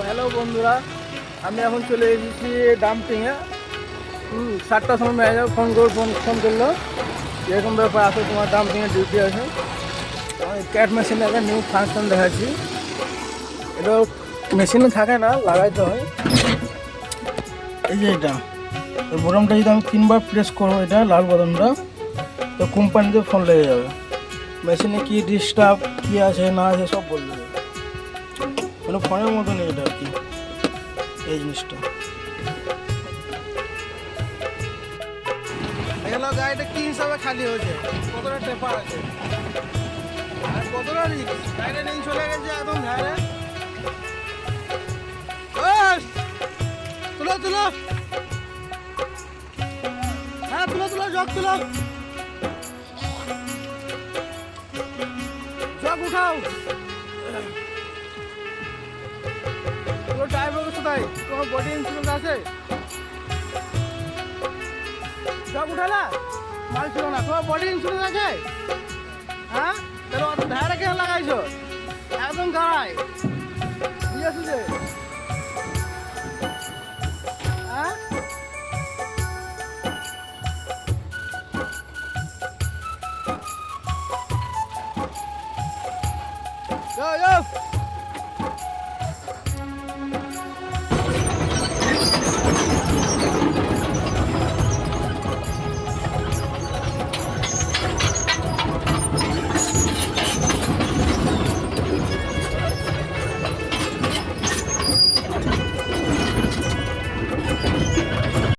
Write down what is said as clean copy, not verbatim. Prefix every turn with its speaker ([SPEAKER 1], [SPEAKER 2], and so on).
[SPEAKER 1] Hello বন্ধুরা, আমি এখন চলে এসেছি ডাম্পিংয়ে। 7টার সময় ম্যানেজার ফোন করলো, এরকম ব্যাপার আছে, তোমার ডাম্পিংয়ে ডিউটি আছে। ক্যাট মেশিনে একটা নিউ ফাংশন দেখাচ্ছি। এটা মেশিনে থাকে না, লাগাইতে হয়। এই যে এটা এই বোতামটা যদি আমি 3বার প্রেস করবো, এটা লাল বোতামটা, তো কোম্পানিতে ফোন লেগে যাবে। মেশিনে কি ডিস্টার্ব কী আছে না আছে সব বলে দেবে, মানে ফোনের মতনই এটা আর কি এই জিনিসটা। এগুলো গাড়িটা কি হিসাবে খালি হয়েছে, কতটা টেপার আছে আর কতটা রিস্ক। গাড়িটা নিয়ে চলে গেছে একদম ধারে। তুলো তুলো, হ্যাঁ তুলো তুলো, জগ তুলো, জগ উঠাও। তোমার ড্রাইভার কোথায়? তোমার বডি ইন্স্যুরেন্স আছে? জগ উঠালা, মাল ছিল না। তোমার বডি ইন্স্যুরেন্স আছে? হ্যাঁ, তাহলে অত ধারে কেন লাগাইছো? একদম গাড়াই দিয়েছি যে। হ্যাঁ, যাও যাও।